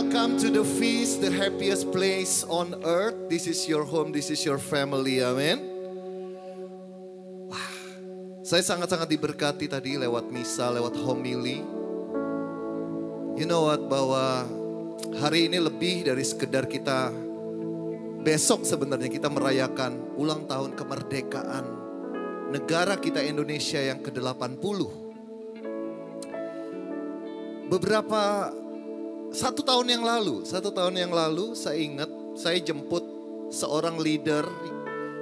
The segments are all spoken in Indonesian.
welcome to the feast, the happiest place on earth. This is your home, this is your family, amin. Wah, saya sangat-sangat diberkati tadi lewat misa, lewat homili. You know what, bahwa hari ini lebih dari sekedar kita, besok sebenarnya kita merayakan ulang tahun kemerdekaan negara kita Indonesia yang ke-80. Satu tahun yang lalu saya ingat saya jemput seorang leader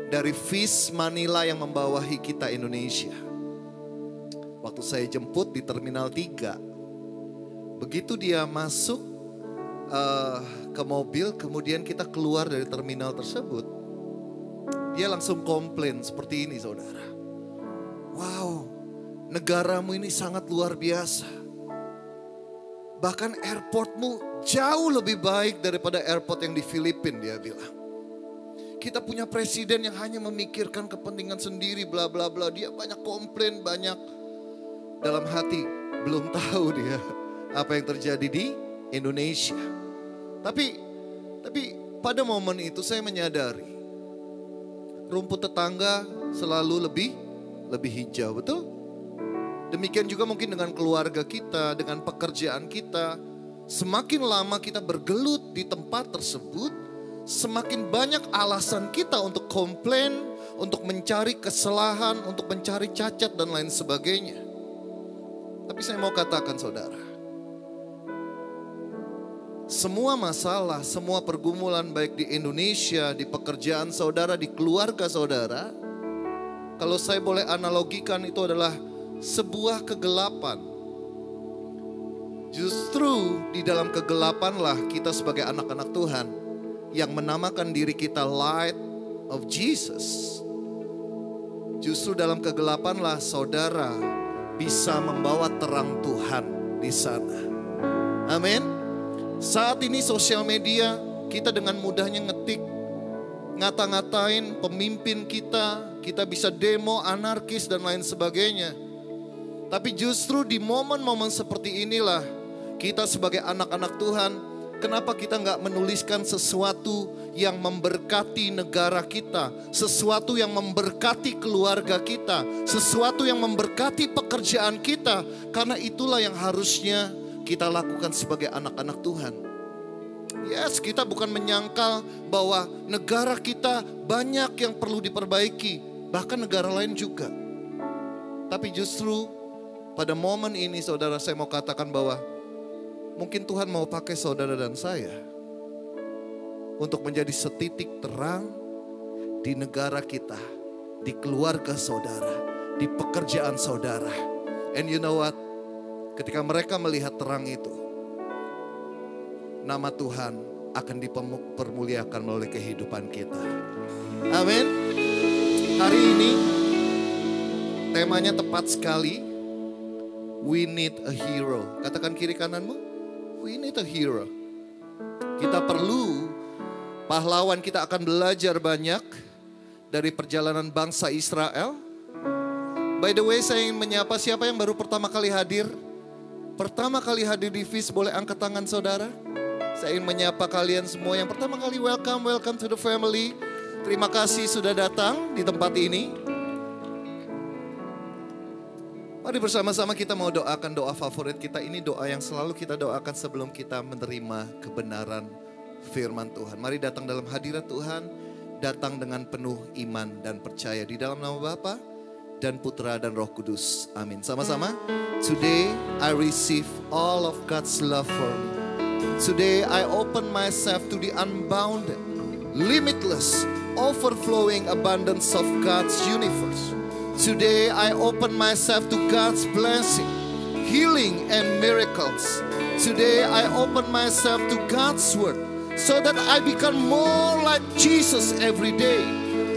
dari FIS Manila yang membawahi kita Indonesia. Waktu saya jemput di Terminal 3, begitu dia masuk ke mobil, kemudian kita keluar dari terminal tersebut, dia langsung komplain seperti ini, saudara. Wow, negaramu ini sangat luar biasa. Bahkan airportmu jauh lebih baik daripada airport yang di Filipina, dia bilang. Kita punya presiden yang hanya memikirkan kepentingan sendiri, bla bla bla. Dia banyak komplain, banyak dalam hati. Belum tahu dia apa yang terjadi di Indonesia. Tapi pada momen itu saya menyadari rumput tetangga selalu lebih hijau, betul? Demikian juga mungkin dengan keluarga kita, dengan pekerjaan kita. Semakin lama kita bergelut di tempat tersebut, semakin banyak alasan kita untuk komplain, untuk mencari kesalahan, untuk mencari cacat dan lain sebagainya. Tapi saya mau katakan, saudara, semua masalah, semua pergumulan baik di Indonesia, di pekerjaan saudara, di keluarga saudara, kalau saya boleh analogikan itu adalah sebuah kegelapan. Justru di dalam kegelapanlah kita sebagai anak-anak Tuhan yang menamakan diri kita Light of Jesus. Justru dalam kegelapanlah saudara bisa membawa terang Tuhan di sana. Amin. Saat ini sosial media kita dengan mudahnya ngetik, ngata-ngatain pemimpin kita, kita bisa demo anarkis dan lain sebagainya. Tapi justru di momen-momen seperti inilah kita sebagai anak-anak Tuhan, kenapa kita nggak menuliskan sesuatu yang memberkati negara kita, sesuatu yang memberkati keluarga kita, sesuatu yang memberkati pekerjaan kita, karena itulah yang harusnya kita lakukan sebagai anak-anak Tuhan. Yes, kita bukan menyangkal bahwa negara kita banyak yang perlu diperbaiki, bahkan negara lain juga. Tapi justru pada momen ini saudara, saya mau katakan bahwa mungkin Tuhan mau pakai saudara dan saya untuk menjadi setitik terang di negara kita, di keluarga saudara, di pekerjaan saudara. And you know what? Ketika mereka melihat terang itu, nama Tuhan akan dipermuliakan melalui kehidupan kita. Amin. Hari ini temanya tepat sekali. We need a hero. Katakan kiri kananmu, we need a hero. Kita perlu pahlawan. Kita akan belajar banyak dari perjalanan bangsa Israel. By the way, saya ingin menyapa siapa yang baru pertama kali hadir. Pertama kali hadir di FIS, boleh angkat tangan saudara. Saya ingin menyapa kalian semua yang pertama kali, welcome to the family. Terima kasih sudah datang di tempat ini. Mari bersama-sama kita mau doakan doa favorit kita. Ini doa yang selalu kita doakan sebelum kita menerima kebenaran firman Tuhan. Mari datang dalam hadirat Tuhan, datang dengan penuh iman dan percaya di dalam nama Bapa dan Putra dan Roh Kudus. Amin. Sama-sama. Today I receive all of God's love for me. Today I open myself to the unbounded, limitless, overflowing abundance of God's universe. Today I open myself to God's blessing, healing and miracles. Today I open myself to God's word so that I become more like Jesus every day.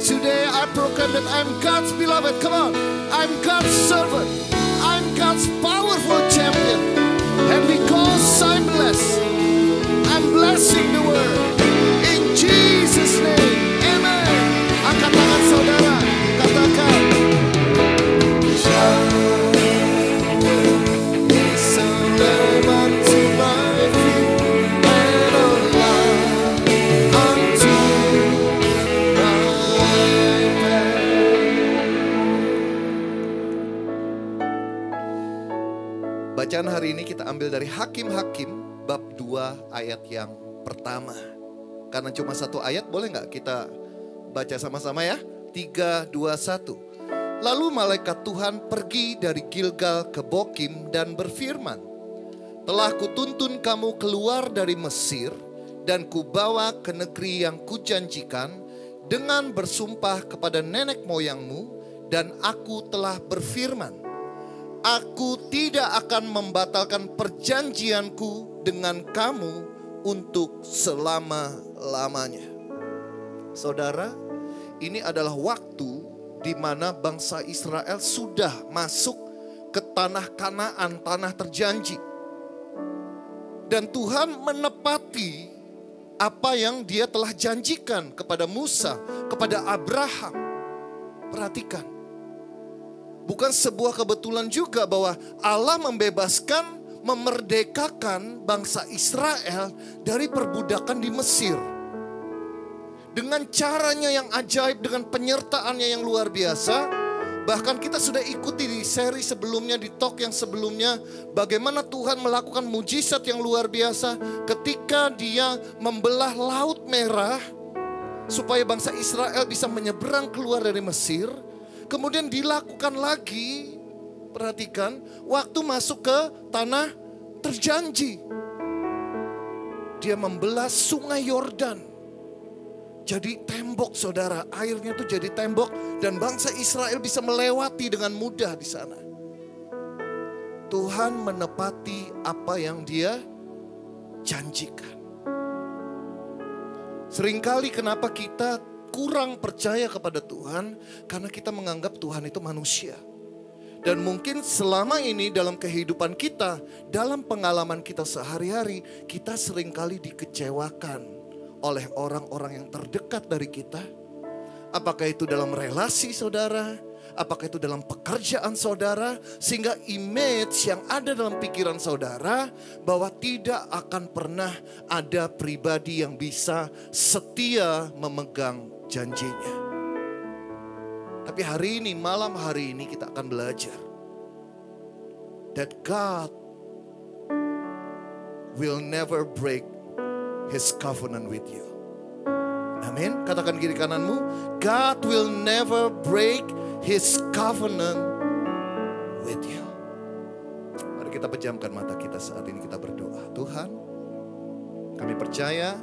Today I proclaim that I'm God's beloved. Come on. I'm God's servant. I'm God's powerful champion. And because I'm blessed, I'm blessing the world. In Jesus' name. Amen. Angkat tangan saudara. Katakan. Surrender unto my feet. hari ini kita ambil dari Hakim-Hakim bab 2 ayat yang pertama. Karena cuma satu ayat, boleh nggak kita baca sama-sama ya? 3, 2, 1. Lalu malaikat Tuhan pergi dari Gilgal ke Bokim dan berfirman, telah kutuntun kamu keluar dari Mesir dan kubawa ke negeri yang kujanjikan dengan bersumpah kepada nenek moyangmu, dan aku telah berfirman, aku tidak akan membatalkan perjanjianku dengan kamu untuk selama-lamanya. Saudara, ini adalah waktu di mana bangsa Israel sudah masuk ke tanah Kanaan, tanah terjanji. Dan Tuhan menepati apa yang Dia telah janjikan kepada Musa, kepada Abraham. Perhatikan, bukan sebuah kebetulan juga bahwa Allah membebaskan, memerdekakan bangsa Israel dari perbudakan di Mesir. Dengan caranya yang ajaib, dengan penyertaannya yang luar biasa. Bahkan kita sudah ikuti di seri sebelumnya, di talk yang sebelumnya, bagaimana Tuhan melakukan mujizat yang luar biasa ketika Dia membelah Laut Merah supaya bangsa Israel bisa menyeberang keluar dari Mesir. Kemudian dilakukan lagi, perhatikan, waktu masuk ke tanah terjanji. Dia membelah sungai Yordan. Jadi tembok, saudara, airnya tuh jadi tembok dan bangsa Israel bisa melewati dengan mudah di sana. Tuhan menepati apa yang Dia janjikan. Seringkali kenapa kita kurang percaya kepada Tuhan? Karena kita menganggap Tuhan itu manusia. Dan mungkin selama ini dalam kehidupan kita, dalam pengalaman kita sehari-hari, kita seringkali dikecewakan oleh orang-orang yang terdekat dari kita. Apakah itu dalam relasi saudara, apakah itu dalam pekerjaan saudara, sehingga image yang ada dalam pikiran saudara bahwa tidak akan pernah ada pribadi yang bisa setia memegang janjinya. Tapi hari ini, malam hari ini kita akan belajar that God will never break His covenant with you. Amin. Katakan kiri kananmu, God will never break His covenant with you. Mari kita pejamkan mata kita saat ini, kita berdoa. Tuhan, kami percaya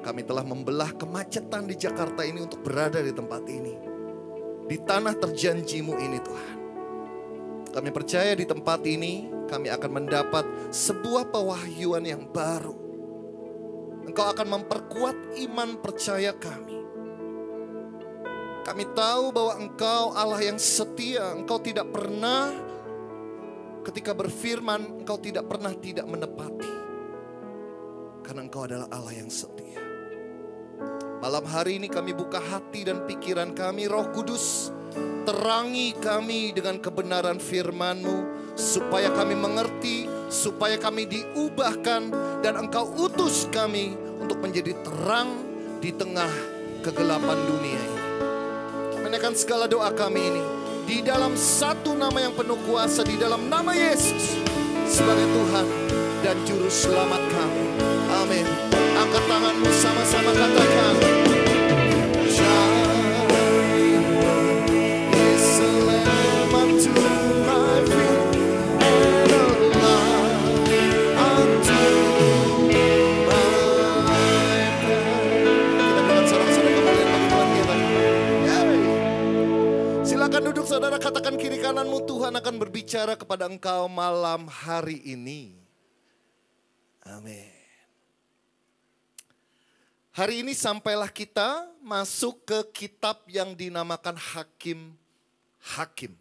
kami telah membelah kemacetan di Jakarta ini untuk berada di tempat ini, di tanah terjanjimu ini Tuhan. Kami percaya di tempat ini kami akan mendapat sebuah pewahyuan yang baru. Engkau akan memperkuat iman percaya kami. Kami tahu bahwa Engkau Allah yang setia. Engkau tidak pernah, ketika berfirman, Engkau tidak pernah tidak menepati. Karena Engkau adalah Allah yang setia. Malam hari ini kami buka hati dan pikiran kami, Roh Kudus, terangi kami dengan kebenaran firman-Mu, supaya kami mengerti, supaya kami diubahkan, dan Engkau utus kami untuk menjadi terang di tengah kegelapan dunia ini. Menaikkan segala doa kami ini di dalam satu nama yang penuh kuasa, di dalam nama Yesus sebagai Tuhan dan Juru Selamat kami. Amin. Angkat tanganmu, sama-sama katakan, duduk saudara, katakan kiri kananmu, Tuhan akan berbicara kepada engkau malam hari ini. Amin. Hari ini sampailah kita masuk ke kitab yang dinamakan Hakim-Hakim.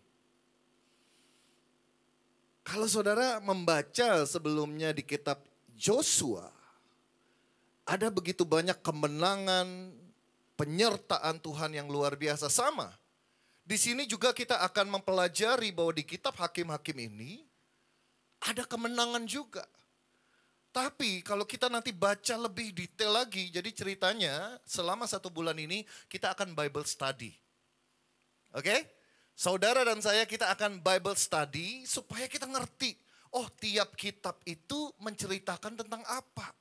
Kalau saudara membaca sebelumnya di kitab Joshua, ada begitu banyak kemenangan, penyertaan Tuhan yang luar biasa. Sama. Di sini juga kita akan mempelajari bahwa di kitab Hakim-Hakim ini ada kemenangan juga. Tapi kalau kita nanti baca lebih detail lagi, jadi ceritanya selama 1 bulan ini kita akan Bible study. Oke? Saudara dan saya kita akan Bible study supaya kita ngerti. oh tiap kitab itu menceritakan tentang apa.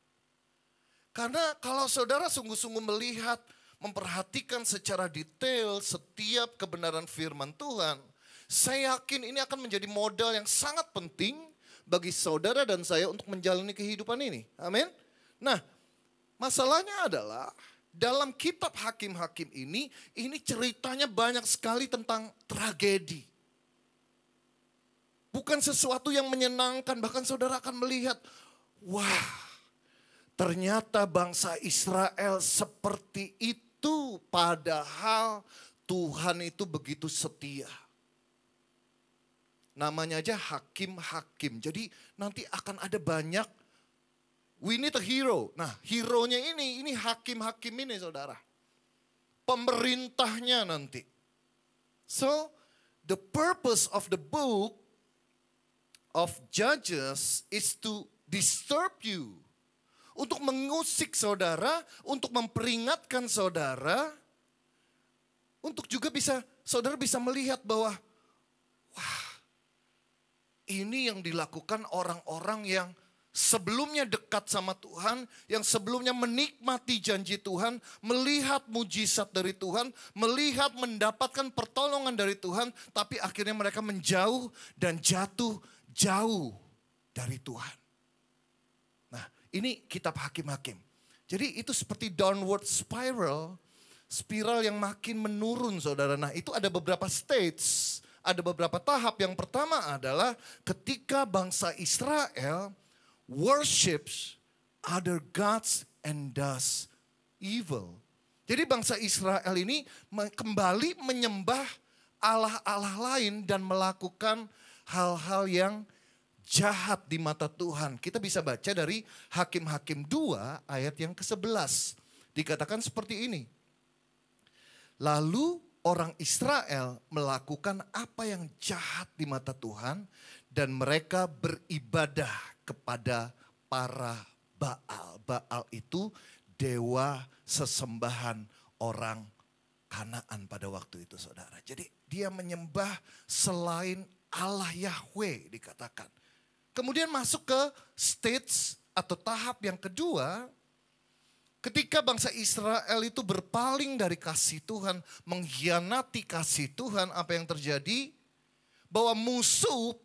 Karena kalau saudara sungguh-sungguh melihat, memperhatikan secara detail setiap kebenaran firman Tuhan, saya yakin ini akan menjadi modal yang sangat penting bagi saudara dan saya untuk menjalani kehidupan ini. Amin. Nah, masalahnya adalah dalam kitab Hakim-Hakim ini ceritanya banyak sekali tentang tragedi. Bukan sesuatu yang menyenangkan, bahkan saudara akan melihat, wah, ternyata bangsa Israel seperti itu, padahal Tuhan itu begitu setia. Namanya aja hakim-hakim. Jadi nanti akan ada banyak, we need a hero. Nah, hero-nya ini hakim-hakim ini saudara. Pemerintahnya nanti. So, the purpose of the book of Judges is to disturb you. Untuk mengusik saudara, untuk memperingatkan saudara, untuk juga saudara bisa melihat bahwa, wah, ini yang dilakukan orang-orang yang sebelumnya dekat sama Tuhan, yang sebelumnya menikmati janji Tuhan, melihat mujizat dari Tuhan, melihat mendapatkan pertolongan dari Tuhan, tapi akhirnya mereka menjauh dan jatuh jauh dari Tuhan. Nah, ini kitab Hakim-Hakim. Jadi itu seperti downward spiral, spiral yang makin menurun saudara. Nah, itu ada beberapa stages, ada beberapa tahap. Yang pertama adalah ketika bangsa Israel worships other gods and does evil. Jadi bangsa Israel ini kembali menyembah allah-allah lain dan melakukan hal-hal yang jahat di mata Tuhan. Kita bisa baca dari Hakim-Hakim 2 ayat yang ke-11. Dikatakan seperti ini. Lalu orang Israel melakukan apa yang jahat di mata Tuhan dan mereka beribadah kepada para Baal. Baal itu dewa sesembahan orang Kanaan pada waktu itu saudara. Jadi dia menyembah selain Allah Yahweh dikatakan. Kemudian masuk ke stage atau tahap yang kedua. Ketika bangsa Israel itu berpaling dari kasih Tuhan, mengkhianati kasih Tuhan, apa yang terjadi? Bahwa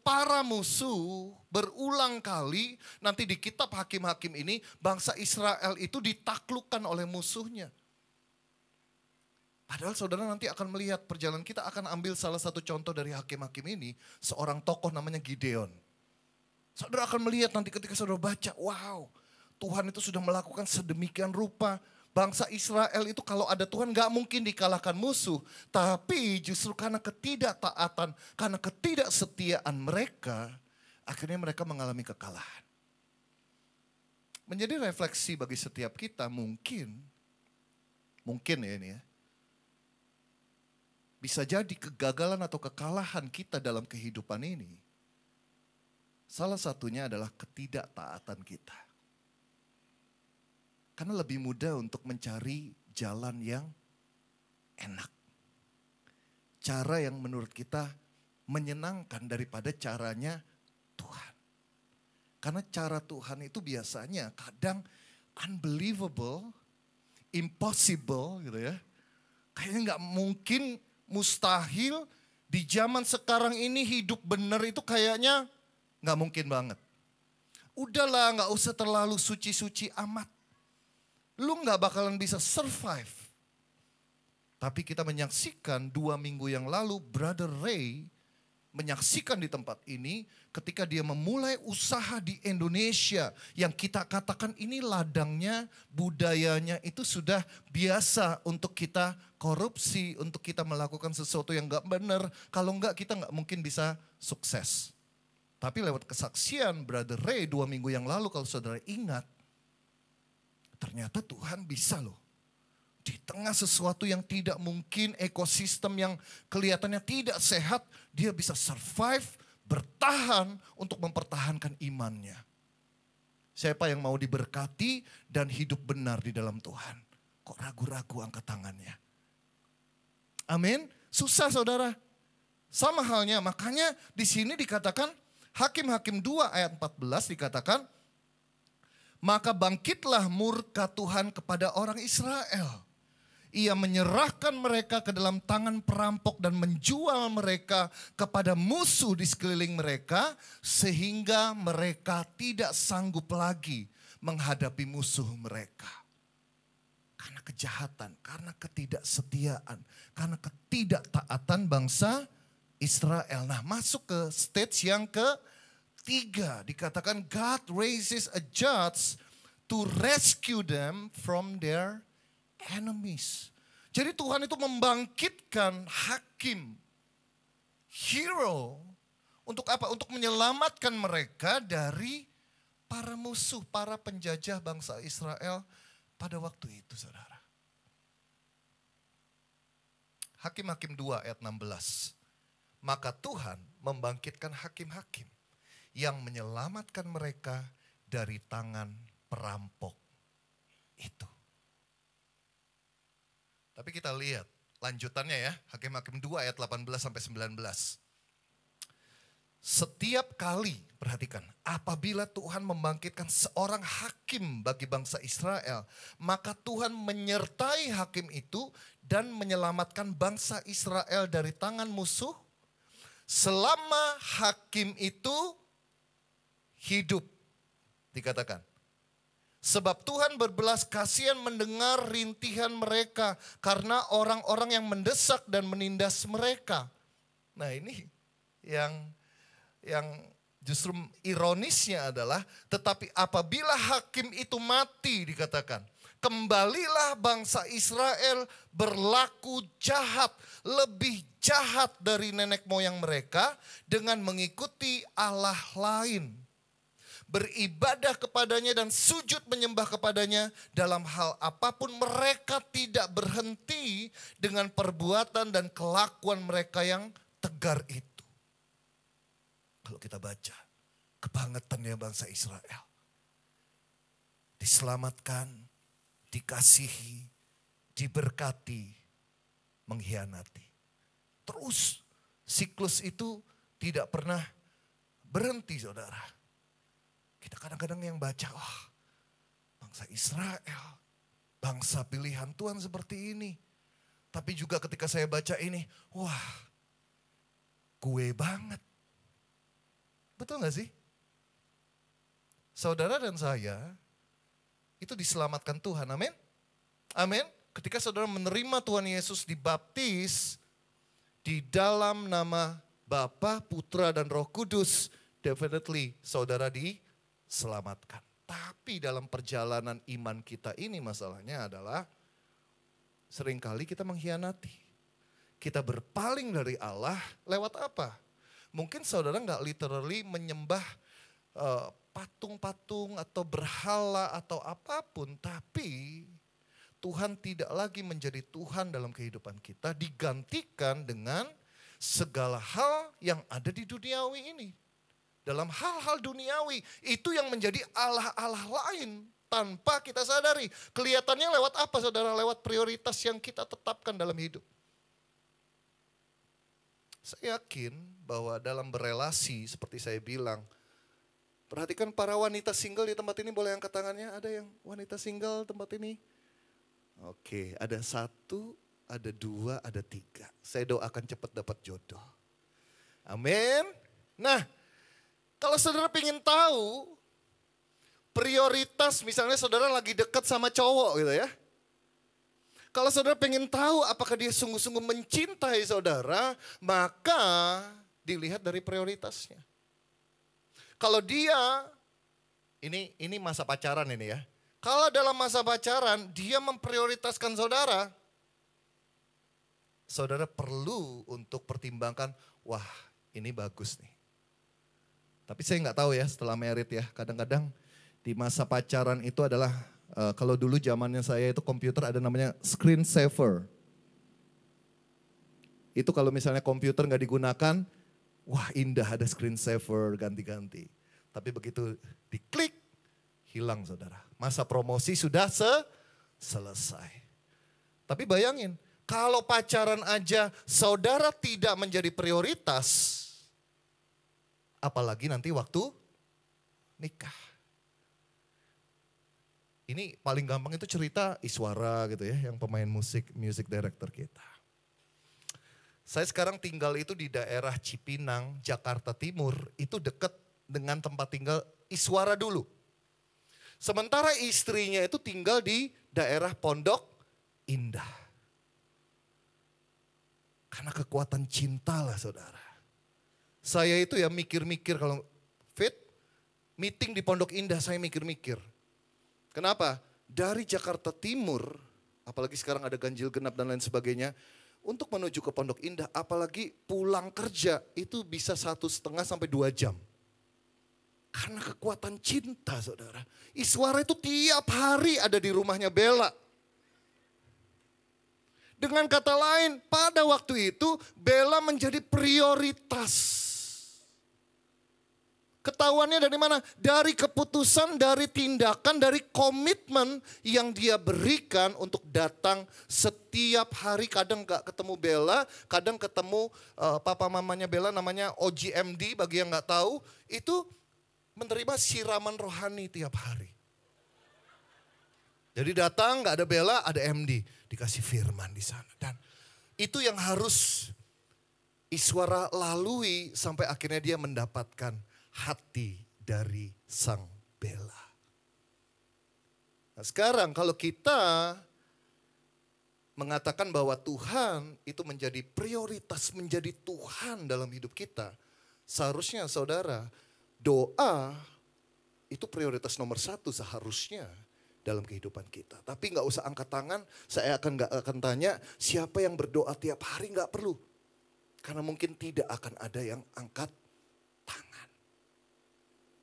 para musuh berulang kali, nanti di kitab Hakim-Hakim ini, bangsa Israel itu ditaklukkan oleh musuhnya. Padahal saudara nanti akan melihat perjalanan kita akan ambil salah satu contoh dari Hakim-Hakim ini, seorang tokoh namanya Gideon. Saudara akan melihat nanti ketika saudara baca, wow, Tuhan itu sudah melakukan sedemikian rupa. Bangsa Israel itu kalau ada Tuhan gak mungkin dikalahkan musuh. Tapi justru karena ketidaktaatan, karena ketidaksetiaan mereka, akhirnya mereka mengalami kekalahan. Menjadi refleksi bagi setiap kita mungkin ya ini ya. Bisa jadi kegagalan atau kekalahan kita dalam kehidupan ini. Salah satunya adalah ketidaktaatan kita. Karena lebih mudah untuk mencari jalan yang enak. Cara yang menurut kita menyenangkan daripada caranya Tuhan. Karena cara Tuhan itu biasanya kadang unbelievable, impossible gitu ya. Kayaknya gak mungkin, mustahil di zaman sekarang ini hidup benar itu kayaknya gak mungkin banget. Udahlah gak usah terlalu suci-suci amat. Lu gak bakalan bisa survive. Tapi kita menyaksikan 2 minggu yang lalu Brother Ray menyaksikan di tempat ini ketika dia memulai usaha di Indonesia. Yang kita katakan ini ladangnya, budayanya itu sudah biasa untuk kita korupsi, untuk kita melakukan sesuatu yang gak benar. Kalau enggak kita gak mungkin bisa sukses. Tapi lewat kesaksian Brother Ray 2 minggu yang lalu kalau saudara ingat. Ternyata Tuhan bisa loh. Di tengah sesuatu yang tidak mungkin, ekosistem yang kelihatannya tidak sehat, dia bisa survive, bertahan untuk mempertahankan imannya. Siapa yang mau diberkati dan hidup benar di dalam Tuhan? Kok ragu-ragu angkat tangannya? Amin. Susah saudara. Sama halnya, makanya di sini dikatakan Hakim-Hakim 2 ayat 14 dikatakan, maka bangkitlah murka Tuhan kepada orang Israel. Ia menyerahkan mereka ke dalam tangan perampok dan menjual mereka kepada musuh di sekeliling mereka, sehingga mereka tidak sanggup lagi menghadapi musuh mereka. Karena kejahatan, karena ketidaksetiaan, karena ketidaktaatan bangsa Israel. Nah, masuk ke stage yang ketiga, dikatakan God raises a judge to rescue them from their enemies. Jadi Tuhan itu membangkitkan hakim, hero, untuk apa? Untuk menyelamatkan mereka dari para musuh, para penjajah bangsa Israel pada waktu itu, saudara. Hakim-Hakim 2 ayat 16. Maka Tuhan membangkitkan hakim-hakim yang menyelamatkan mereka dari tangan perampok itu. Tapi kita lihat lanjutannya ya, Hakim-Hakim 2 ayat 18 sampai 19. Setiap kali, perhatikan, apabila Tuhan membangkitkan seorang hakim bagi bangsa Israel, maka Tuhan menyertai hakim itu dan menyelamatkan bangsa Israel dari tangan musuh selama hakim itu hidup, dikatakan. Sebab Tuhan berbelas kasihan mendengar rintihan mereka karena orang-orang yang mendesak dan menindas mereka. Nah, ini yang justru ironisnya adalah, tetapi apabila hakim itu mati, dikatakan, kembalilah bangsa Israel berlaku jahat, lebih jahat dari nenek moyang mereka dengan mengikuti Allah lain. Beribadah kepadanya dan sujud menyembah kepadanya, dalam hal apapun mereka tidak berhenti dengan perbuatan dan kelakuan mereka yang tegar itu. Kalau kita baca kebangetannya bangsa Israel, diselamatkan, dikasihi, diberkati, mengkhianati. Terus siklus itu tidak pernah berhenti, saudara. Kita kadang-kadang yang baca, bangsa Israel, bangsa pilihan Tuhan seperti ini. Tapi juga ketika saya baca ini, gue banget. Betul gak sih? Saudara dan saya itu diselamatkan Tuhan, amin? Amin. Ketika saudara menerima Tuhan Yesus dibaptis di dalam nama Bapa, Putra, dan Roh Kudus, definitely saudara diselamatkan. Tapi dalam perjalanan iman kita ini masalahnya adalah seringkali kita mengkhianati. Kita berpaling dari Allah lewat apa? Mungkin saudara gak literally menyembah patung-patung atau berhala atau apapun, tapi Tuhan tidak lagi menjadi Tuhan dalam kehidupan kita, digantikan dengan segala hal yang ada di duniawi ini. Dalam hal-hal duniawi, itu yang menjadi Allah-Allah lain tanpa kita sadari. Kelihatannya lewat apa, saudara? Lewat prioritas yang kita tetapkan dalam hidup. Saya yakin bahwa dalam berelasi seperti saya bilang, perhatikan para wanita single di tempat ini, boleh angkat tangannya? Ada yang wanita single tempat ini? Oke, ada 1, ada 2, ada 3. Saya doakan cepat dapat jodoh. Amin. Nah, kalau saudara pengen tahu prioritas, misalnya saudara lagi dekat sama cowok gitu ya. Kalau saudara pengen tahu apakah dia sungguh-sungguh mencintai saudara, maka dilihat dari prioritasnya. Kalau dia, ini masa pacaran ini ya. Kalau dalam masa pacaran dia memprioritaskan saudara, saudara perlu untuk pertimbangkan, wah ini bagus nih. Tapi saya nggak tahu ya setelah married ya, kadang-kadang di masa pacaran itu adalah, kalau dulu zamannya saya itu komputer ada namanya screen saver. Itu kalau misalnya komputer nggak digunakan, wah indah ada screen saver ganti-ganti. Tapi begitu diklik, hilang saudara. Masa promosi sudah selesai. Tapi bayangin, kalau pacaran aja saudara tidak menjadi prioritas, Apalagi nanti waktu nikah. Ini paling gampang itu cerita Iswara gitu ya, yang pemain music director kita. Saya sekarang tinggal itu di daerah Cipinang, Jakarta Timur, itu dekat dengan tempat tinggal Iswara dulu. Sementara istrinya itu tinggal di daerah Pondok Indah. Karena kekuatan cinta lah saudara. Saya itu ya mikir-mikir kalau meeting di Pondok Indah saya mikir-mikir. Kenapa? Dari Jakarta Timur, apalagi sekarang ada ganjil genap dan lain sebagainya, untuk menuju ke Pondok Indah, apalagi pulang kerja itu bisa 1,5 sampai 2 jam. Karena kekuatan cinta saudara. Iswara itu tiap hari ada di rumahnya Bella. Dengan kata lain, pada waktu itu Bella menjadi prioritas. Ketahuannya dari mana? Dari keputusan, dari tindakan, dari komitmen yang dia berikan untuk datang setiap hari. Kadang gak ketemu Bella, kadang ketemu papa mamanya Bella namanya OGMD bagi yang gak tahu. Itu menerima siraman rohani tiap hari. Jadi datang gak ada Bella, ada MD. Dikasih firman di sana. Dan itu yang harus Iswara lalui sampai akhirnya dia mendapatkan hati dari sang Bella. Nah sekarang kalau kita mengatakan bahwa Tuhan itu menjadi prioritas, menjadi Tuhan dalam hidup kita. Seharusnya saudara, doa itu prioritas nomor 1 seharusnya dalam kehidupan kita. Tapi gak usah angkat tangan, saya gak akan tanya siapa yang berdoa tiap hari, gak perlu. Karena mungkin tidak akan ada yang angkat tangan.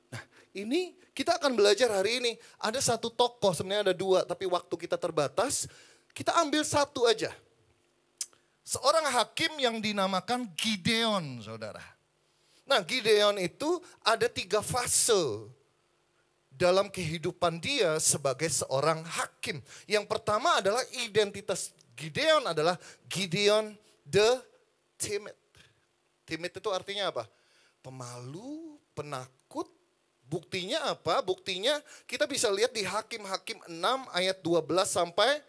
Nah ini kita akan belajar hari ini. Ada satu tokoh, sebenarnya ada 2, tapi waktu kita terbatas. Kita ambil satu aja. Seorang hakim yang dinamakan Gideon, saudara. Nah Gideon itu ada 3 fase dalam kehidupan dia sebagai seorang hakim. Yang pertama adalah identitas Gideon adalah Gideon the timid. Timid itu artinya apa? Pemalu, penakut. Buktinya apa? Buktinya kita bisa lihat di Hakim-Hakim 6 ayat 12 sampai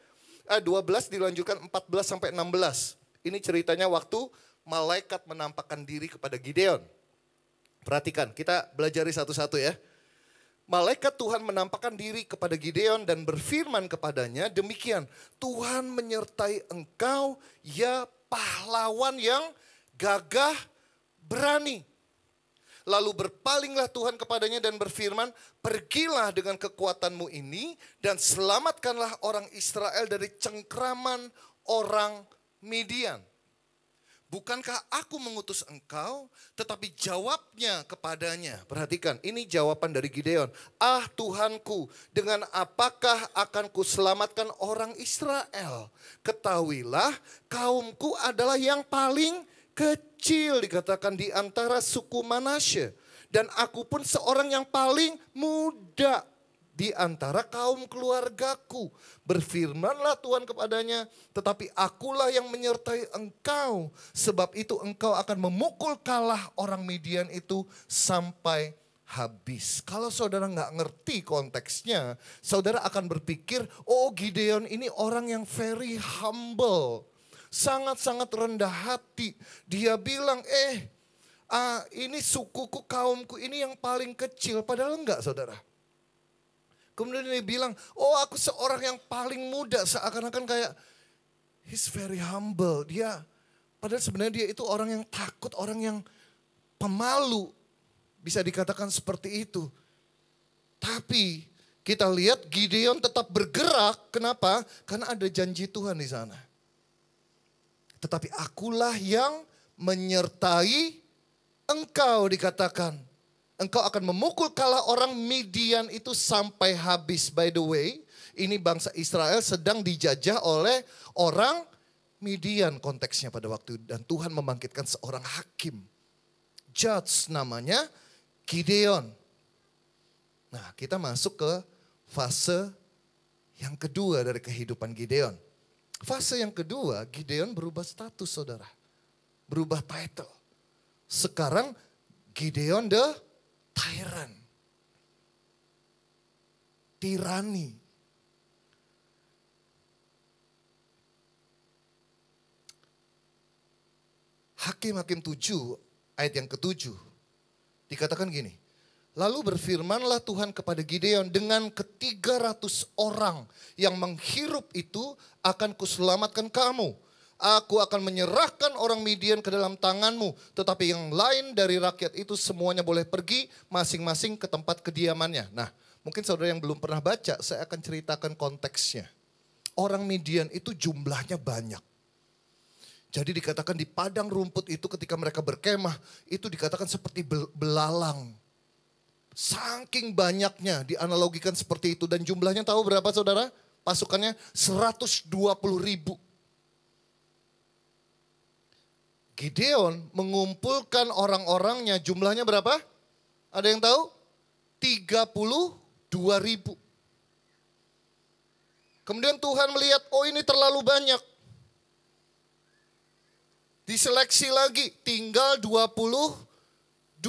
12 dilanjutkan 14 sampai 16. Ini ceritanya waktu malaikat menampakkan diri kepada Gideon. Perhatikan, kita belajari satu-satu ya. Malaikat Tuhan menampakkan diri kepada Gideon dan berfirman kepadanya, demikian, Tuhan menyertai engkau ya pahlawan yang gagah berani. Lalu berpalinglah Tuhan kepadanya dan berfirman, pergilah dengan kekuatanmu ini dan selamatkanlah orang Israel dari cengkraman orang Midian. Bukankah aku mengutus engkau? Tetapi jawabnya kepadanya. Perhatikan, ini jawaban dari Gideon. Ah Tuhanku, dengan apakah akan kuselamatkan orang Israel? Ketahuilah, kaumku adalah yang paling kecil dikatakan di antara suku Manasye. Dan aku pun seorang yang paling muda di antara kaum keluargaku. Berfirmanlah Tuhan kepadanya, tetapi akulah yang menyertai engkau. Sebab itu engkau akan memukul kalah orang Midian itu sampai habis. Kalau saudara gak ngerti konteksnya, saudara akan berpikir, oh Gideon ini orang yang very humble. Sangat-sangat rendah hati. Dia bilang, ini sukuku, kaumku ini yang paling kecil. Padahal enggak saudara. Kemudian dia bilang, oh aku seorang yang paling muda. Seakan-akan kayak, he's very humble. Padahal sebenarnya dia itu orang yang takut, orang yang pemalu. Bisa dikatakan seperti itu. Tapi kita lihat Gideon tetap bergerak. Kenapa? Karena ada janji Tuhan di sana. Tetapi akulah yang menyertai engkau dikatakan. Engkau akan memukul kalah orang Midian itu sampai habis. By the way, ini bangsa Israel sedang dijajah oleh orang Midian konteksnya pada waktu itu. Dan Tuhan membangkitkan seorang hakim. Judge namanya Gideon. Nah kita masuk ke fase yang kedua dari kehidupan Gideon. Fase yang kedua, Gideon berubah status saudara. Berubah title. Sekarang Gideon the tyrant. Tirani. Hakim-Hakim 7 ayat yang ke-7 dikatakan gini. Lalu berfirmanlah Tuhan kepada Gideon, dengan ke-300 orang yang menghirup itu akan kuselamatkan kamu. Aku akan menyerahkan orang Midian ke dalam tanganmu. Tetapi yang lain dari rakyat itu semuanya boleh pergi masing-masing ke tempat kediamannya. Nah, mungkin saudara yang belum pernah baca, saya akan ceritakan konteksnya. Orang Midian itu jumlahnya banyak. Jadi dikatakan di padang rumput itu ketika mereka berkemah, itu dikatakan seperti belalang. Saking banyaknya dianalogikan seperti itu. Dan jumlahnya tahu berapa saudara? Pasukannya 120.000. Gideon mengumpulkan orang-orangnya, jumlahnya berapa? Ada yang tahu? 32.000. Kemudian Tuhan melihat, oh ini terlalu banyak. Diseleksi lagi, tinggal 22.000.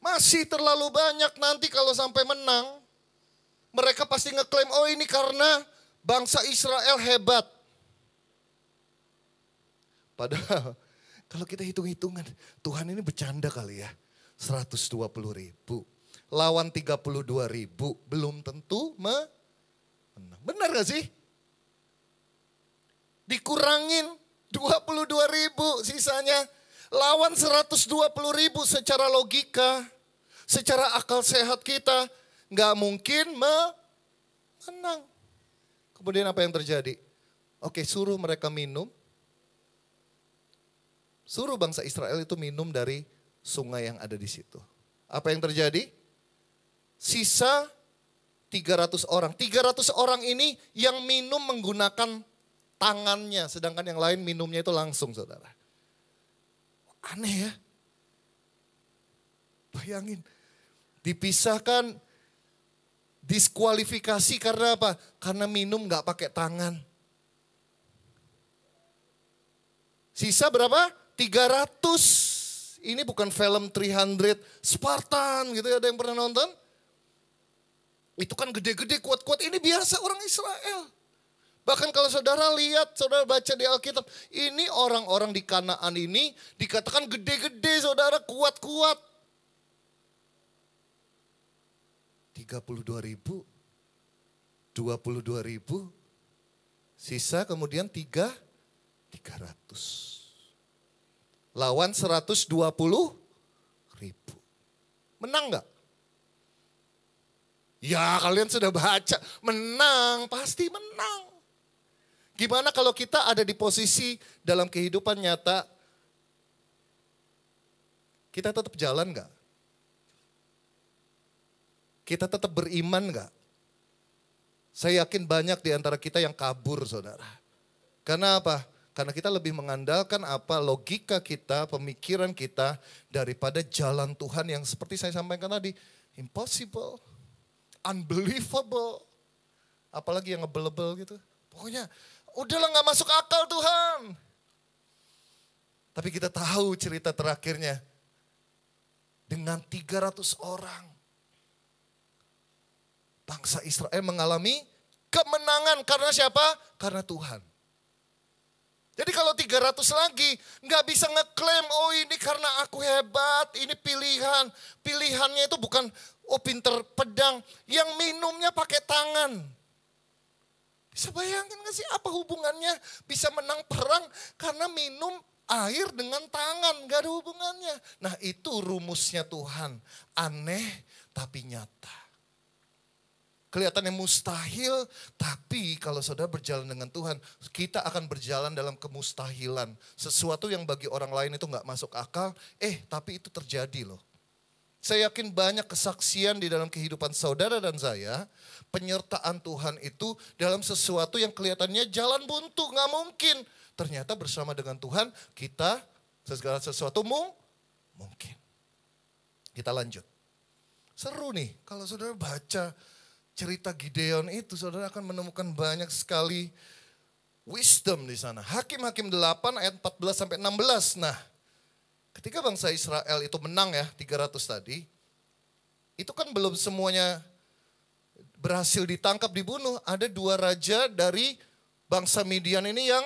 Masih terlalu banyak, nanti kalau sampai menang, mereka pasti ngeklaim, oh ini karena bangsa Israel hebat. Padahal kalau kita hitung-hitungan, Tuhan ini bercanda kali ya. 120.000 lawan 32.000 belum tentu menang. Benar gak sih? Dikurangin 22.000 sisanya lawan 120.000 secara logika, secara akal sehat kita nggak mungkin menang. Kemudian apa yang terjadi? Oke, suruh mereka minum. Suruh bangsa Israel itu minum dari sungai yang ada di situ. Apa yang terjadi? Sisa 300 orang. 300 orang ini yang minum menggunakan tangannya, sedangkan yang lain minumnya itu langsung, saudara. Aneh ya. Bayangin, dipisahkan, diskualifikasi karena apa? Karena minum gak pakai tangan. Sisa berapa? 300. Ini bukan film 300 Spartan gitu ya, ada yang pernah nonton? Itu kan gede-gede, kuat-kuat, ini biasa orang Israel. Bahkan kalau saudara lihat, saudara baca di Alkitab, ini orang-orang di Kanaan ini dikatakan gede-gede, saudara, kuat-kuat. 32.000, 22.000, sisa kemudian 300. Lawan 120.000. Menang gak? Ya kalian sudah baca, menang, pasti menang. Gimana kalau kita ada di posisi dalam kehidupan nyata, kita tetap jalan gak? Kita tetap beriman gak? Saya yakin banyak di antara kita yang kabur, saudara. Karena apa? Karena kita lebih mengandalkan apa logika kita, pemikiran kita daripada jalan Tuhan yang seperti saya sampaikan tadi. Impossible, unbelievable, apalagi yang ngebel-bel gitu. Pokoknya udahlah gak masuk akal Tuhan. Tapi kita tahu cerita terakhirnya. Dengan 300 orang. Bangsa Israel mengalami kemenangan karena siapa? Karena Tuhan. Jadi kalau 300 lagi gak bisa ngeklaim, oh ini karena aku hebat, ini pilihan. Pilihannya itu bukan, oh pinter pedang, yang minumnya pakai tangan. Bisa bayangin gak sih apa hubungannya bisa menang perang karena minum air dengan tangan, gak ada hubungannya. Nah itu rumusnya Tuhan, aneh tapi nyata. Kelihatannya mustahil, tapi kalau saudara berjalan dengan Tuhan, kita akan berjalan dalam kemustahilan. Sesuatu yang bagi orang lain itu gak masuk akal, tapi itu terjadi loh. Saya yakin banyak kesaksian di dalam kehidupan saudara dan saya, penyertaan Tuhan itu dalam sesuatu yang kelihatannya jalan buntu, gak mungkin. Ternyata bersama dengan Tuhan kita segala sesuatu mungkin. Kita lanjut. Seru nih kalau saudara baca cerita Gideon itu, saudara akan menemukan banyak sekali wisdom di sana. Hakim-Hakim 8 ayat 14 sampai 16. Nah, Ketika bangsa Israel itu menang ya 300 tadi, itu kan belum semuanya berhasil ditangkap, dibunuh. Ada 2 raja dari bangsa Midian ini yang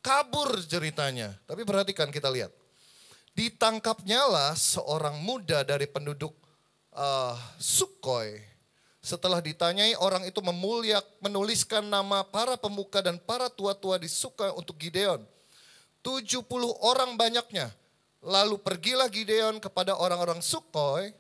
kabur ceritanya. Tapi perhatikan, kita lihat. Ditangkapnya lah seorang muda dari penduduk Sukkoi. Setelah ditanyai, orang itu menuliskan nama para pemuka dan para tua-tua di Sukkoi untuk Gideon. 70 orang banyaknya. Lalu pergilah Gideon kepada orang-orang Sukkot.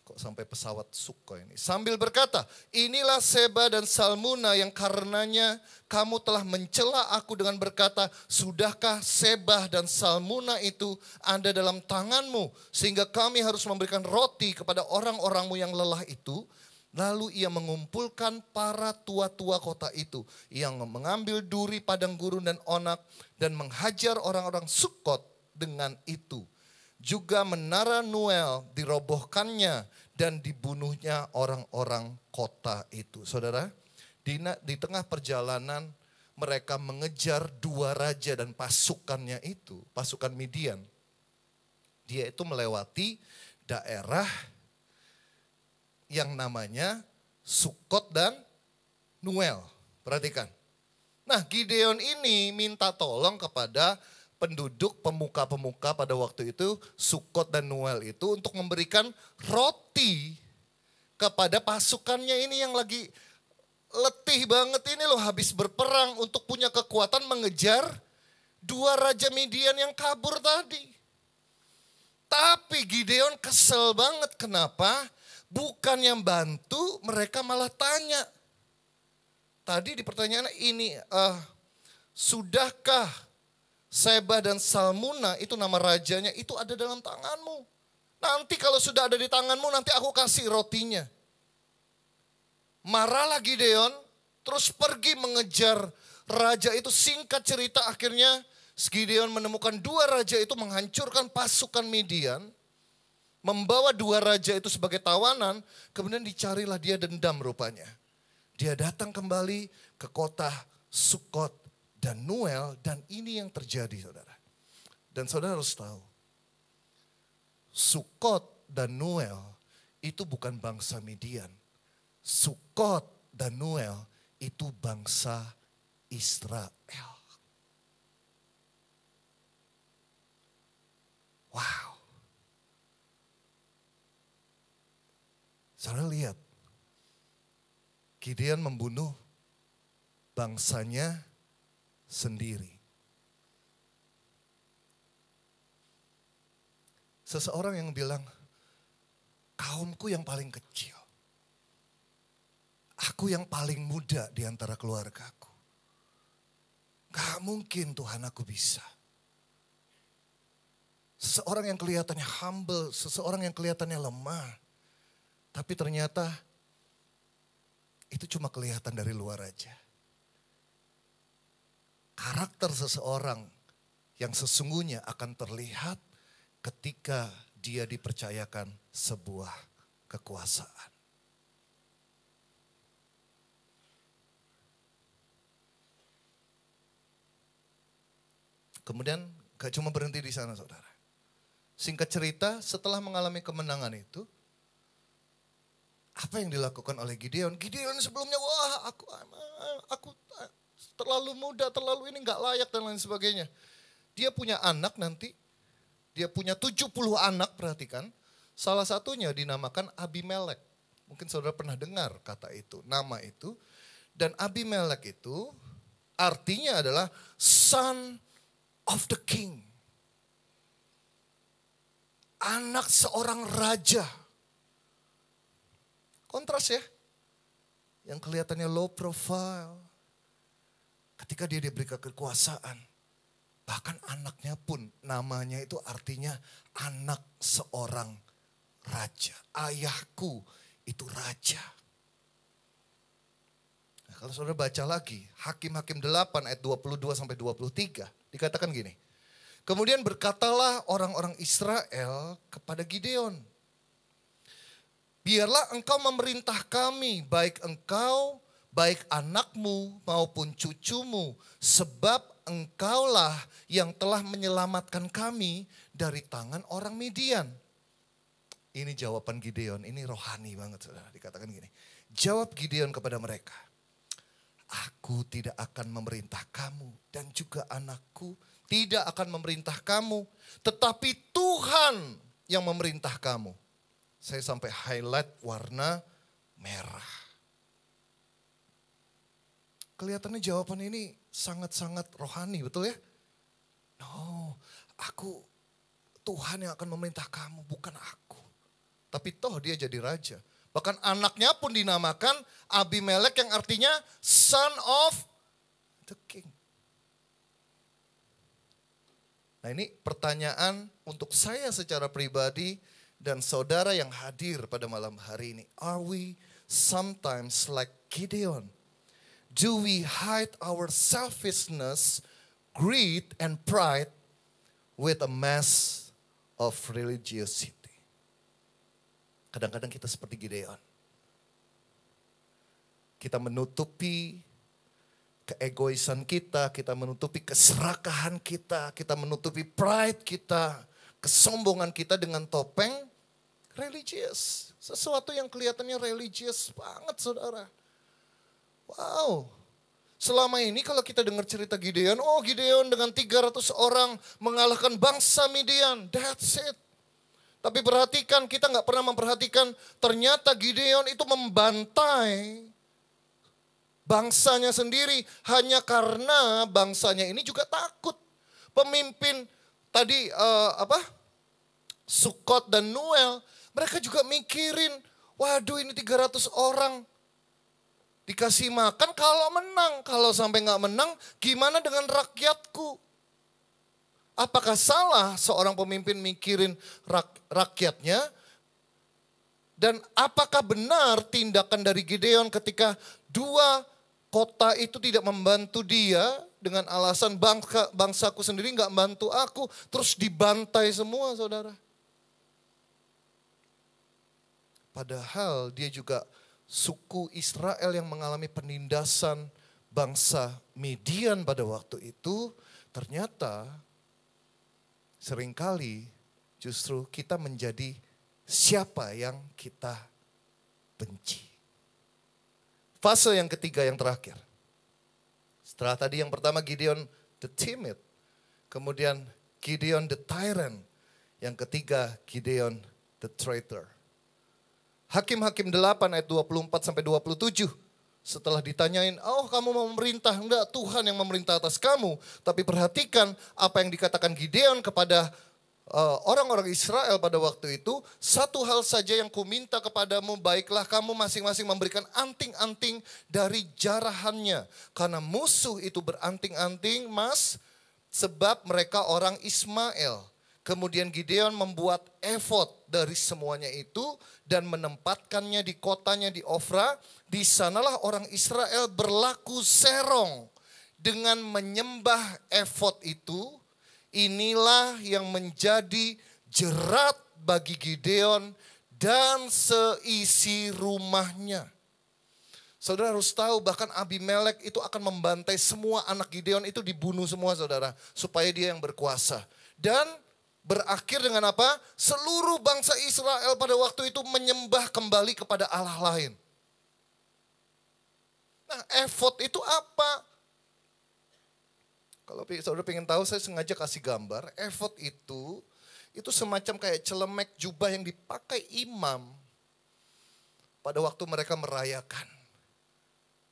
Kok sampai pesawat Sukkoi ini. Sambil berkata, inilah Seba dan Salmuna yang karenanya kamu telah mencela aku dengan berkata, sudahkah Seba dan Salmuna itu ada dalam tanganmu, sehingga kami harus memberikan roti kepada orang-orangmu yang lelah itu. Lalu ia mengumpulkan para tua-tua kota itu, yang mengambil duri, padang gurun dan onak, dan menghajar orang-orang Sukkot dengan itu. Juga menara Noel dirobohkannya dan dibunuhnya orang-orang kota itu. Saudara, di tengah perjalanan mereka mengejar 2 raja dan pasukannya itu, pasukan Midian. Dia itu melewati daerah yang namanya Sukkot dan Noel. Perhatikan. Nah, Gideon ini minta tolong kepada penduduk, pemuka-pemuka pada waktu itu, Sukkot dan Noel itu, untuk memberikan roti kepada pasukannya ini yang lagi letih banget ini loh, habis berperang untuk punya kekuatan mengejar 2 raja Midian yang kabur tadi. Tapi Gideon kesel banget, kenapa? Bukan yang bantu, mereka malah tanya. Tadi di pertanyaan ini, sudahkah Seba dan Salmuna, itu nama rajanya, itu ada dalam tanganmu. Nanti kalau sudah ada di tanganmu, nanti aku kasih rotinya. Marahlah Gideon, terus pergi mengejar raja itu. Singkat cerita, akhirnya Gideon menemukan 2 raja itu menghancurkan pasukan Midian. Membawa 2 raja itu sebagai tawanan, kemudian dicarilah dia dendam rupanya. Dia datang kembali ke kota Sukkot dan Noel, dan ini yang terjadi, saudara. Dan saudara harus tahu, Sukkot dan Noel itu bukan bangsa Midian. Sukkot dan Noel itu bangsa Israel. Wow. Saudara lihat, Gideon membunuh bangsanya sendiri. Seseorang yang bilang, kaumku yang paling kecil. Aku yang paling muda di antara keluargaku. Gak mungkin Tuhan aku bisa. Seseorang yang kelihatannya humble, seseorang yang kelihatannya lemah. Tapi ternyata itu cuma kelihatan dari luar aja. Karakter seseorang yang sesungguhnya akan terlihat ketika dia dipercayakan sebuah kekuasaan. Kemudian gak cuma berhenti di sana, saudara. Singkat cerita, setelah mengalami kemenangan itu, apa yang dilakukan oleh Gideon? Gideon sebelumnya, wah aku terlalu muda, terlalu ini gak layak dan lain sebagainya. Dia punya anak nanti, dia punya 70 anak, perhatikan. Salah satunya dinamakan Abimelek. Mungkin saudara pernah dengar kata itu, nama itu. Dan Abimelek itu artinya adalah son of the king. Anak seorang raja. Kontras ya. Yang kelihatannya low profile. Ketika dia diberikan kekuasaan. Bahkan anaknya pun namanya itu artinya anak seorang raja. Ayahku itu raja. Nah, kalau saudara baca lagi, Hakim-Hakim 8 ayat 22 sampai 23, dikatakan gini. Kemudian berkatalah orang-orang Israel kepada Gideon, biarlah engkau memerintah kami, baik engkau, baik anakmu maupun cucumu, sebab engkaulah yang telah menyelamatkan kami dari tangan orang Midian. Ini jawaban Gideon, ini rohani banget saudara, dikatakan gini. Jawab Gideon kepada mereka, aku tidak akan memerintah kamu dan juga anakku tidak akan memerintah kamu. Tetapi Tuhan yang memerintah kamu. Saya sampai highlight warna merah. Kelihatannya jawaban ini sangat-sangat rohani, betul ya? No, Tuhan yang akan memerintah kamu, bukan aku. Tapi toh dia jadi raja. Bahkan anaknya pun dinamakan Abimelek yang artinya son of the king. Nah ini pertanyaan untuk saya secara pribadi dan saudara yang hadir pada malam hari ini. Are we sometimes like Gideon? Do we hide our selfishness, greed and pride with a mask of religiosity? Kadang-kadang kita seperti Gideon. Kita menutupi keegoisan kita menutupi keserakahan kita menutupi pride kita, kesombongan kita dengan topeng religius. Sesuatu yang kelihatannya religius banget saudara. Wow. Selama ini kalau kita dengar cerita Gideon, Gideon dengan 300 orang mengalahkan bangsa Midian. That's it. Tapi perhatikan, kita gak pernah memperhatikan ternyata Gideon itu membantai bangsanya sendiri hanya karena bangsanya ini juga takut. Pemimpin tadi Sukot dan Noel, mereka juga mikirin, waduh ini 300 orang dikasih makan kalau menang. Kalau sampai gak menang, gimana dengan rakyatku? Apakah salah seorang pemimpin mikirin rakyatnya? Dan apakah benar tindakan dari Gideon ketika 2 kota itu tidak membantu dia dengan alasan bangsaku sendiri gak bantu aku, terus dibantai semua saudara? Padahal dia juga suku Israel yang mengalami penindasan bangsa Midian pada waktu itu. Ternyata seringkali justru kita menjadi siapa yang kita benci. Fase yang ketiga yang terakhir. Setelah tadi yang pertama Gideon the timid. Kemudian Gideon the tyrant. Yang ketiga Gideon the traitor. Hakim-Hakim 8 ayat 24 sampai 27. Setelah ditanyain, kamu mau memerintah? Enggak, Tuhan yang memerintah atas kamu. Tapi perhatikan apa yang dikatakan Gideon kepada orang-orang Israel pada waktu itu. Satu hal saja yang kuminta kepadamu, baiklah kamu masing-masing memberikan anting-anting dari jarahannya. Karena musuh itu beranting-anting emas, sebab mereka orang Ismail. Kemudian Gideon membuat efod dari semuanya itu dan menempatkannya di kotanya di Ofra. Di sanalah orang Israel berlaku serong dengan menyembah efod itu. Inilah yang menjadi jerat bagi Gideon dan seisi rumahnya. Saudara harus tahu bahkan Abimelek itu akan membantai semua anak Gideon itu dibunuh semua saudara. Supaya dia yang berkuasa. Dan berakhir dengan apa? Seluruh bangsa Israel pada waktu itu menyembah kembali kepada Allah lain. Nah, efod itu apa? Kalau saudara pengen tahu, saya sengaja kasih gambar. Efod itu semacam kayak celemek jubah yang dipakai imam pada waktu mereka merayakan,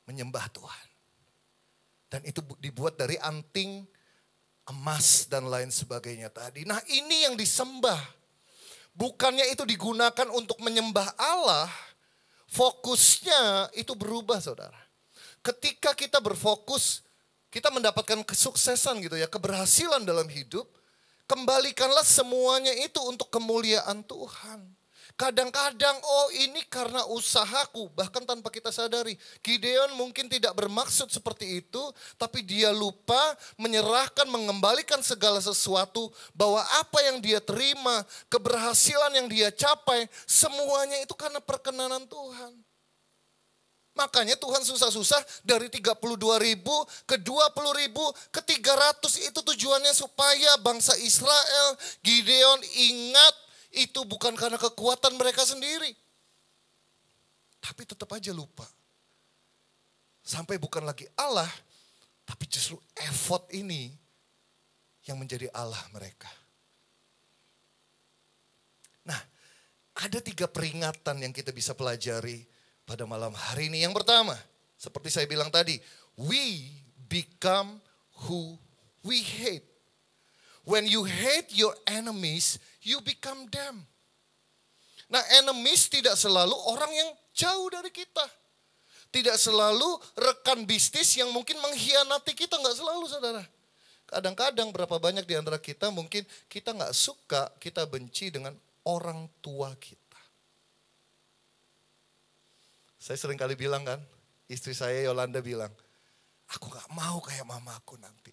menyembah Tuhan. Dan itu dibuat dari anting emas dan lain sebagainya tadi. Nah ini yang disembah. Bukannya itu digunakan untuk menyembah Allah, fokusnya itu berubah saudara. Ketika kita berfokus, kita mendapatkan kesuksesan gitu ya, keberhasilan dalam hidup, kembalikanlah semuanya itu untuk kemuliaan Tuhan. Kadang-kadang ini karena usahaku, bahkan tanpa kita sadari. Gideon mungkin tidak bermaksud seperti itu, tapi dia lupa menyerahkan, mengembalikan segala sesuatu. Bahwa apa yang dia terima, keberhasilan yang dia capai, semuanya itu karena perkenanan Tuhan. Makanya Tuhan susah-susah dari 32.000 ke 20.000 ke 300, itu tujuannya supaya bangsa Israel, Gideon ingat itu bukan karena kekuatan mereka sendiri. Tapi tetap aja lupa. Sampai bukan lagi Allah, tapi justru effort ini yang menjadi Allah mereka. Nah, ada 3 peringatan yang kita bisa pelajari pada malam hari ini. Yang pertama, seperti saya bilang tadi, we become who we hate. When you hate your enemies, you become them. Nah, enemies tidak selalu orang yang jauh dari kita. Tidak selalu rekan bisnis yang mungkin mengkhianati kita, nggak selalu saudara. Kadang-kadang berapa banyak di antara kita mungkin kita nggak suka, kita benci dengan orang tua kita. Saya sering kali bilang kan, istri saya Yolanda bilang, aku gak mau kayak mamaku nanti.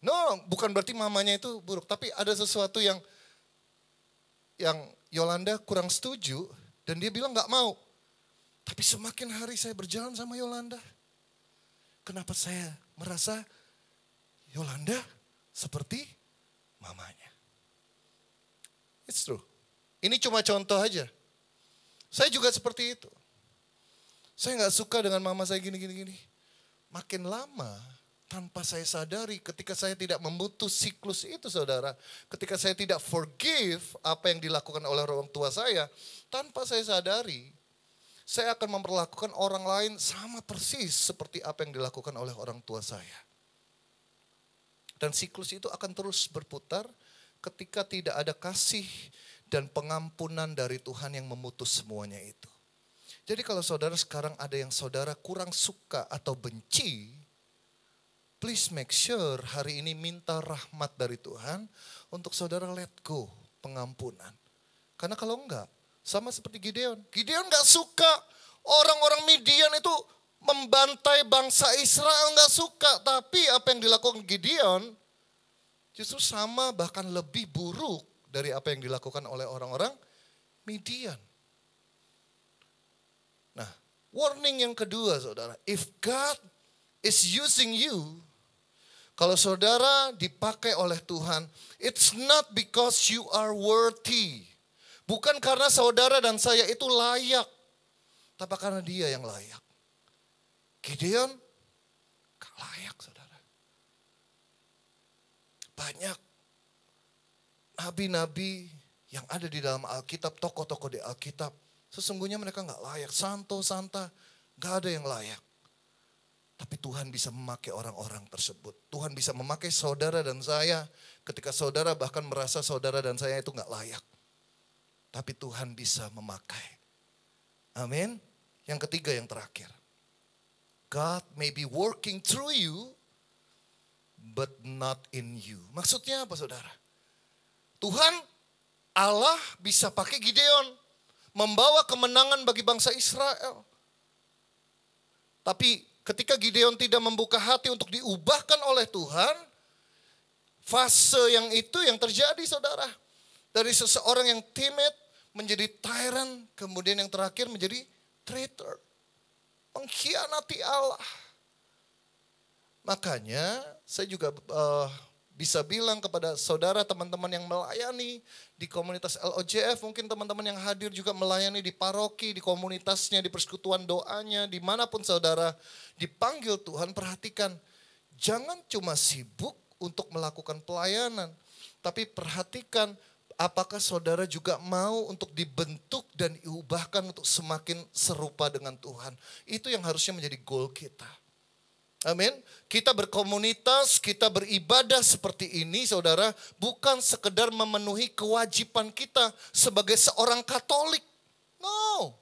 No, bukan berarti mamanya itu buruk, tapi ada sesuatu yang Yolanda kurang setuju dan dia bilang gak mau. Tapi semakin hari saya berjalan sama Yolanda, kenapa saya merasa Yolanda seperti mamanya? It's true. Ini cuma contoh aja. Saya juga seperti itu. Saya gak suka dengan mama saya gini. Makin lama tanpa saya sadari ketika saya tidak memutus siklus itu saudara. Ketika saya tidak forgive apa yang dilakukan oleh orang tua saya. Tanpa saya sadari, saya akan memperlakukan orang lain sama persis seperti apa yang dilakukan oleh orang tua saya. Dan siklus itu akan terus berputar ketika tidak ada kasih dan pengampunan dari Tuhan yang memutus semuanya itu. Jadi kalau saudara sekarang ada yang saudara kurang suka atau benci, please make sure hari ini minta rahmat dari Tuhan untuk saudara let go pengampunan. Karena kalau enggak, sama seperti Gideon. Gideon enggak suka orang-orang Midian itu membantai bangsa Israel, enggak suka. Tapi apa yang dilakukan Gideon justru sama bahkan lebih buruk dari apa yang dilakukan oleh orang-orang Midian. Nah, warning yang kedua saudara, if God is using you, kalau saudara dipakai oleh Tuhan, it's not because you are worthy. Bukan karena saudara dan saya itu layak, tapi karena dia yang layak. Gideon gak layak saudara. Banyak nabi-nabi yang ada di dalam Alkitab, tokoh-tokoh di Alkitab, sesungguhnya mereka gak layak. Santo, santa, gak ada yang layak. Tapi Tuhan bisa memakai orang-orang tersebut. Tuhan bisa memakai saudara dan saya ketika saudara bahkan merasa saudara dan saya itu gak layak. Tapi Tuhan bisa memakai. Amin. Yang ketiga, yang terakhir. God may be working through you, but not in you. Maksudnya apa saudara? Tuhan Allah bisa pakai Gideon, membawa kemenangan bagi bangsa Israel. Tapi ketika Gideon tidak membuka hati untuk diubahkan oleh Tuhan, fase yang itu yang terjadi saudara. Dari seseorang yang timid menjadi tyrant, kemudian yang terakhir menjadi traitor. Mengkhianati Allah. Makanya saya juga bisa bilang kepada saudara teman-teman yang melayani di komunitas LOJF, mungkin teman-teman yang hadir juga melayani di paroki, di komunitasnya, di persekutuan doanya, dimanapun saudara dipanggil Tuhan, perhatikan. Jangan cuma sibuk untuk melakukan pelayanan, tapi perhatikan apakah saudara juga mau untuk dibentuk dan diubahkan untuk semakin serupa dengan Tuhan. Itu yang harusnya menjadi goal kita. Amin. Kita berkomunitas, kita beribadah seperti ini saudara, bukan sekedar memenuhi kewajiban kita sebagai seorang Katolik. No.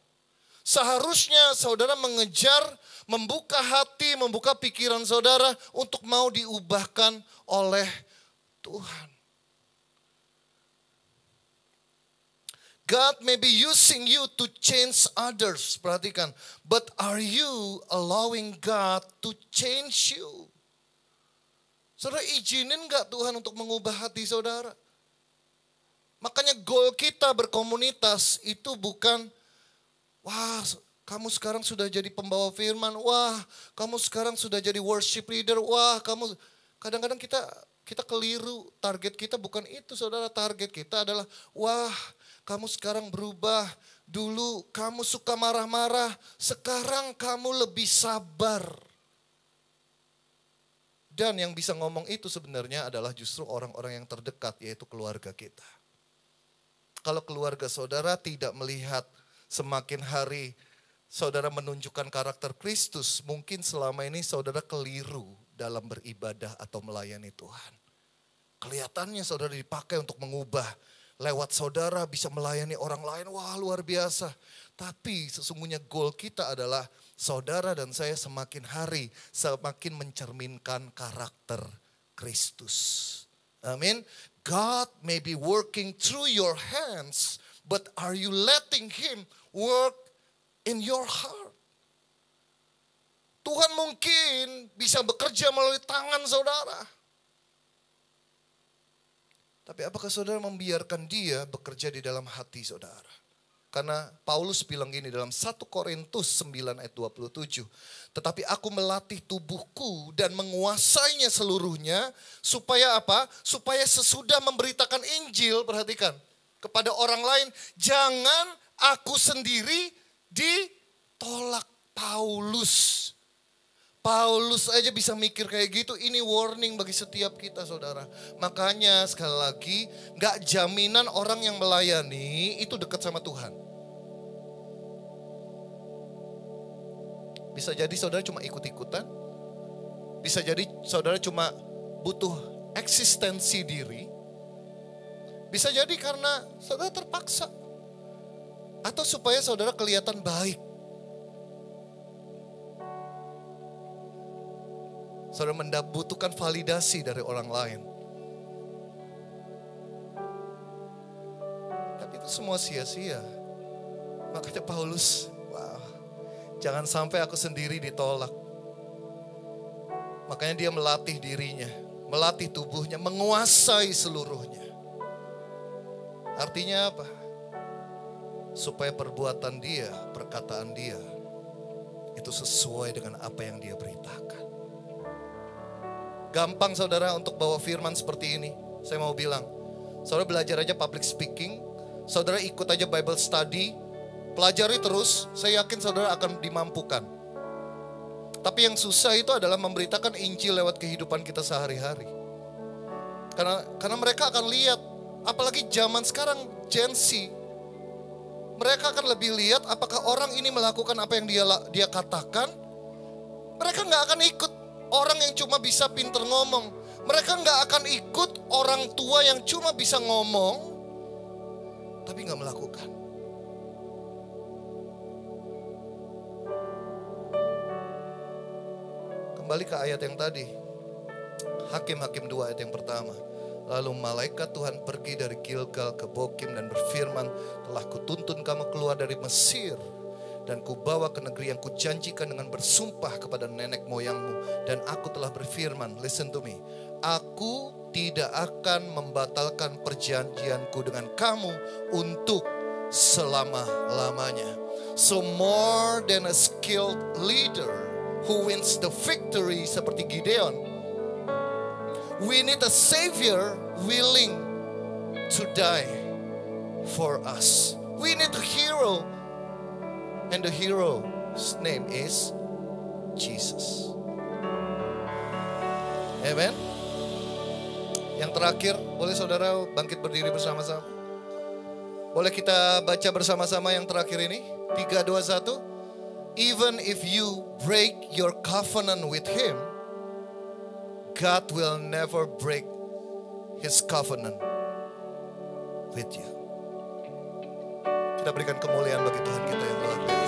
Seharusnya saudara mengejar, membuka hati, membuka pikiran saudara untuk mau diubahkan oleh Tuhan. God may be using you to change others. Perhatikan. But are you allowing God to change you? Saudara izinin gak Tuhan untuk mengubah hati saudara? Makanya goal kita berkomunitas itu bukan, wah kamu sekarang sudah jadi pembawa firman. Wah, kamu sekarang sudah jadi worship leader. Wah, kamu kadang-kadang kita keliru. Target kita bukan itu, saudara. Target kita adalah, wah, kamu sekarang berubah. Dulu kamu suka marah-marah, sekarang kamu lebih sabar. Dan yang bisa ngomong itu sebenarnya adalah justru orang-orang yang terdekat, yaitu keluarga kita. Kalau keluarga saudara tidak melihat semakin hari saudara menunjukkan karakter Kristus, mungkin selama ini saudara keliru dalam beribadah atau melayani Tuhan. Kelihatannya saudara dipakai untuk mengubah. Lewat saudara bisa melayani orang lain, wah luar biasa. Tapi sesungguhnya goal kita adalah saudara dan saya semakin hari semakin mencerminkan karakter Kristus. Amin. God may be working through your hands, but are you letting Him work in your heart? Tuhan mungkin bisa bekerja melalui tangan saudara. Tapi apakah saudara membiarkan Dia bekerja di dalam hati saudara? Karena Paulus bilang gini dalam 1 Korintus 9 ayat 27. Tetapi aku melatih tubuhku dan menguasainya seluruhnya. Supaya apa? Supaya sesudah memberitakan Injil, perhatikan. Kepada orang lain, jangan aku sendiri ditolak. Paulus aja bisa mikir kayak gitu. Ini warning bagi setiap kita saudara. Makanya sekali lagi, gak jaminan orang yang melayani itu dekat sama Tuhan. Bisa jadi saudara cuma ikut-ikutan. Bisa jadi saudara cuma butuh eksistensi diri. Bisa jadi karena saudara terpaksa. Atau supaya saudara kelihatan baik. Saudara membutuhkan validasi dari orang lain. Tapi itu semua sia-sia. Makanya Paulus, wow, jangan sampai aku sendiri ditolak. Makanya dia melatih dirinya, melatih tubuhnya, menguasai seluruhnya. Artinya apa? Supaya perbuatan dia, perkataan dia, itu sesuai dengan apa yang dia beritakan. Gampang saudara untuk bawa firman seperti ini. Saya mau bilang, saudara belajar aja public speaking, saudara ikut aja Bible study, pelajari terus, saya yakin saudara akan dimampukan. Tapi yang susah itu adalah memberitakan Injil lewat kehidupan kita sehari-hari. Karena mereka akan lihat, apalagi zaman sekarang Gen Z, mereka akan lebih lihat apakah orang ini melakukan apa yang dia katakan. Mereka gak akan ikut orang yang cuma bisa pinter ngomong. Mereka gak akan ikut orang tua yang cuma bisa ngomong tapi gak melakukan. Kembali ke ayat yang tadi, Hakim-Hakim 2 ayat yang pertama. Lalu malaikat Tuhan pergi dari Gilgal ke Bokim dan berfirman, telah kutuntun kamu keluar dari Mesir dan kubawa ke negeri yang kujanjikan dengan bersumpah kepada nenek moyangmu. Dan aku telah berfirman, listen to me, aku tidak akan membatalkan perjanjianku dengan kamu untuk selama-lamanya. So more than a skilled leader who wins the victory seperti Gideon, we need a savior willing to die for us. We need a hero. And the hero's name is Jesus. Amen. Yang terakhir, boleh saudara bangkit berdiri bersama-sama. Boleh kita baca bersama-sama yang terakhir ini. 3, 2, 1. Even if you break your covenant with Him, God will never break His covenant with you. Kita berikan kemuliaan bagi Tuhan kita yang luar biasa.